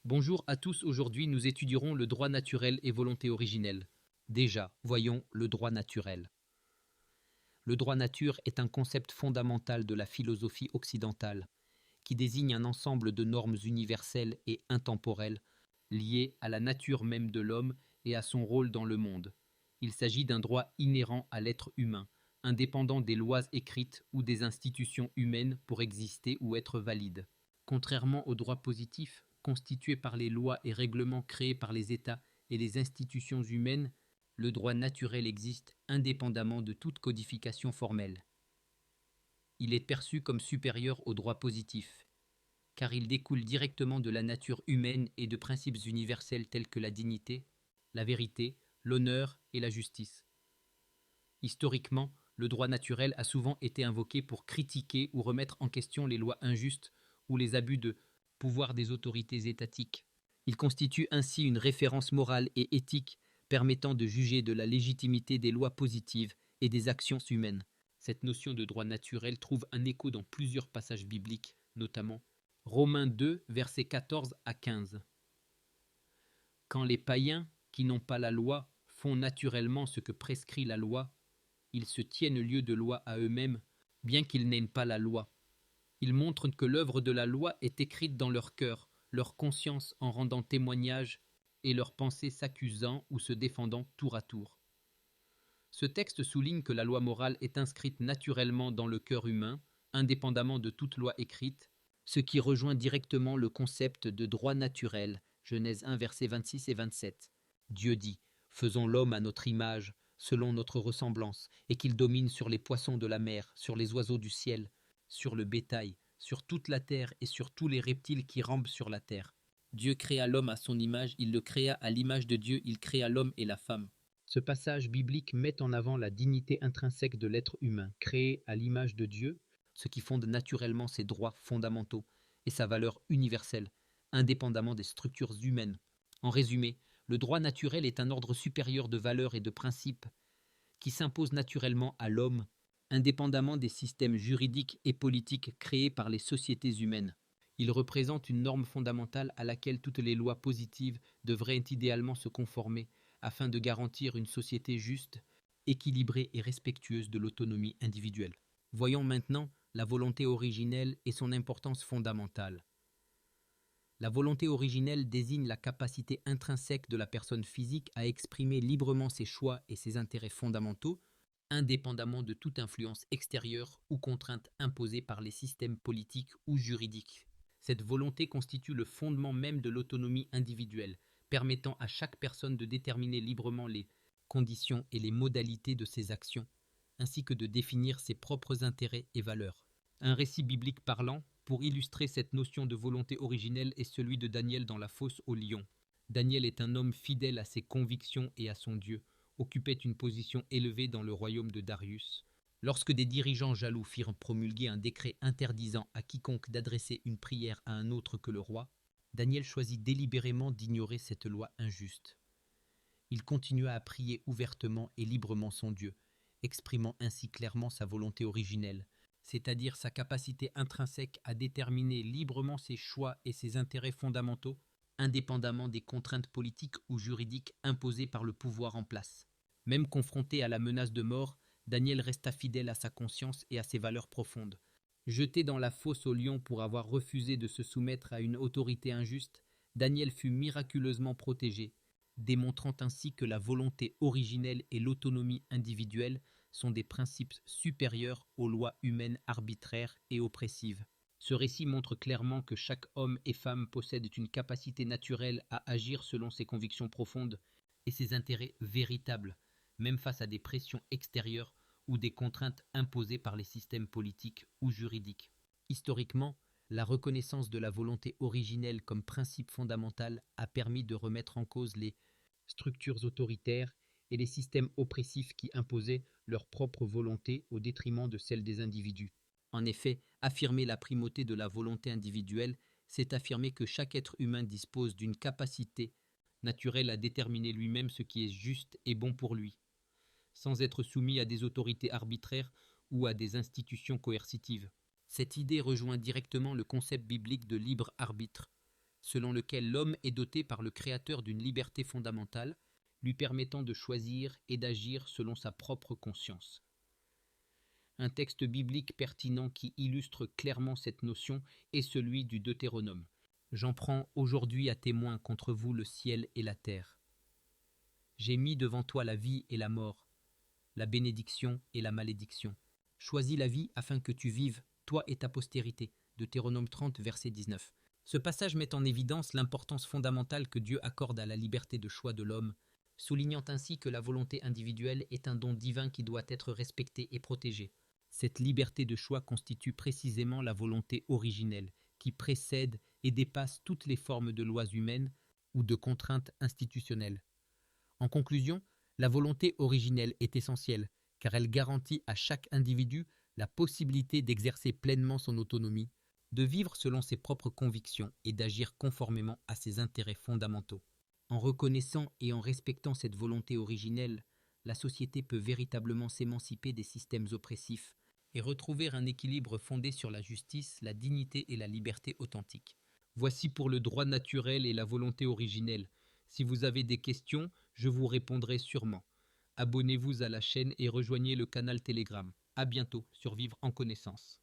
Bonjour à tous, aujourd'hui nous étudierons le droit naturel et volonté originelle. Déjà, voyons le droit naturel. Le droit nature est un concept fondamental de la philosophie occidentale, qui désigne un ensemble de normes universelles et intemporelles liées à la nature même de l'homme et à son rôle dans le monde. Il s'agit d'un droit inhérent à l'être humain, indépendant des lois écrites ou des institutions humaines pour exister ou être valide. Contrairement au droit positif, constitué par les lois et règlements créés par les États et les institutions humaines, le droit naturel existe indépendamment de toute codification formelle. Il est perçu comme supérieur au droit positif, car il découle directement de la nature humaine et de principes universels tels que la dignité, la vérité, l'honneur et la justice. Historiquement, le droit naturel a souvent été invoqué pour critiquer ou remettre en question les lois injustes ou les abus de pouvoir des autorités étatiques. Il constitue ainsi une référence morale et éthique permettant de juger de la légitimité des lois positives et des actions humaines. Cette notion de droit naturel trouve un écho dans plusieurs passages bibliques, notamment Romains 2, versets 14 à 15. Quand les païens, qui n'ont pas la loi, font naturellement ce que prescrit la loi, ils se tiennent lieu de loi à eux-mêmes, bien qu'ils n'aient pas la loi. Ils montrent que l'œuvre de la loi est écrite dans leur cœur, leur conscience en rendant témoignage, et leurs pensées s'accusant ou se défendant tour à tour. Ce texte souligne que la loi morale est inscrite naturellement dans le cœur humain, indépendamment de toute loi écrite, ce qui rejoint directement le concept de droit naturel, Genèse 1, versets 26 et 27. Dieu dit « Faisons l'homme à notre image, selon notre ressemblance, et qu'il domine sur les poissons de la mer, sur les oiseaux du ciel, sur le bétail, sur toute la terre et sur tous les reptiles qui rampent sur la terre. Dieu créa l'homme à son image, il le créa à l'image de Dieu, il créa l'homme et la femme. » Ce passage biblique met en avant la dignité intrinsèque de l'être humain, créé à l'image de Dieu, ce qui fonde naturellement ses droits fondamentaux et sa valeur universelle, indépendamment des structures humaines. En résumé, le droit naturel est un ordre supérieur de valeurs et de principes qui s'impose naturellement à l'homme, indépendamment des systèmes juridiques et politiques créés par les sociétés humaines. Il représente une norme fondamentale à laquelle toutes les lois positives devraient idéalement se conformer afin de garantir une société juste, équilibrée et respectueuse de l'autonomie individuelle. Voyons maintenant la volonté originelle et son importance fondamentale. La volonté originelle désigne la capacité intrinsèque de la personne physique à exprimer librement ses choix et ses intérêts fondamentaux, indépendamment de toute influence extérieure ou contrainte imposée par les systèmes politiques ou juridiques. Cette volonté constitue le fondement même de l'autonomie individuelle, permettant à chaque personne de déterminer librement les conditions et les modalités de ses actions, ainsi que de définir ses propres intérêts et valeurs. Un récit biblique parlant, pour illustrer cette notion de volonté originelle, est celui de Daniel dans la fosse au lion. Daniel est un homme fidèle à ses convictions et à son Dieu, occupait une position élevée dans le royaume de Darius. Lorsque des dirigeants jaloux firent promulguer un décret interdisant à quiconque d'adresser une prière à un autre que le roi, Daniel choisit délibérément d'ignorer cette loi injuste. Il continua à prier ouvertement et librement son Dieu, exprimant ainsi clairement sa volonté originelle, c'est-à-dire sa capacité intrinsèque à déterminer librement ses choix et ses intérêts fondamentaux, indépendamment des contraintes politiques ou juridiques imposées par le pouvoir en place. Même confronté à la menace de mort, Daniel resta fidèle à sa conscience et à ses valeurs profondes. Jeté dans la fosse au lion pour avoir refusé de se soumettre à une autorité injuste, Daniel fut miraculeusement protégé, démontrant ainsi que la volonté originelle et l'autonomie individuelle sont des principes supérieurs aux lois humaines arbitraires et oppressives. Ce récit montre clairement que chaque homme et femme possède une capacité naturelle à agir selon ses convictions profondes et ses intérêts véritables, même face à des pressions extérieures ou des contraintes imposées par les systèmes politiques ou juridiques. Historiquement, la reconnaissance de la volonté originelle comme principe fondamental a permis de remettre en cause les structures autoritaires et les systèmes oppressifs qui imposaient leur propre volonté au détriment de celle des individus. En effet, affirmer la primauté de la volonté individuelle, c'est affirmer que chaque être humain dispose d'une capacité naturelle à déterminer lui-même ce qui est juste et bon pour lui, sans être soumis à des autorités arbitraires ou à des institutions coercitives. Cette idée rejoint directement le concept biblique de libre arbitre, selon lequel l'homme est doté par le Créateur d'une liberté fondamentale, lui permettant de choisir et d'agir selon sa propre conscience. Un texte biblique pertinent qui illustre clairement cette notion est celui du Deutéronome. J'en prends aujourd'hui à témoin contre vous le ciel et la terre. J'ai mis devant toi la vie et la mort, la bénédiction et la malédiction. Choisis la vie afin que tu vives, toi et ta postérité. Deutéronome 30, verset 19. Ce passage met en évidence l'importance fondamentale que Dieu accorde à la liberté de choix de l'homme, soulignant ainsi que la volonté individuelle est un don divin qui doit être respecté et protégé. Cette liberté de choix constitue précisément la volonté originelle, qui précède et dépasse toutes les formes de lois humaines ou de contraintes institutionnelles. En conclusion, la volonté originelle est essentielle, car elle garantit à chaque individu la possibilité d'exercer pleinement son autonomie, de vivre selon ses propres convictions et d'agir conformément à ses intérêts fondamentaux. En reconnaissant et en respectant cette volonté originelle, la société peut véritablement s'émanciper des systèmes oppressifs et retrouver un équilibre fondé sur la justice, la dignité et la liberté authentique. Voici pour le droit naturel et la volonté originelle. Si vous avez des questions, je vous répondrai sûrement. Abonnez-vous à la chaîne et rejoignez le canal Telegram. À bientôt sur Vivre en Connaissance.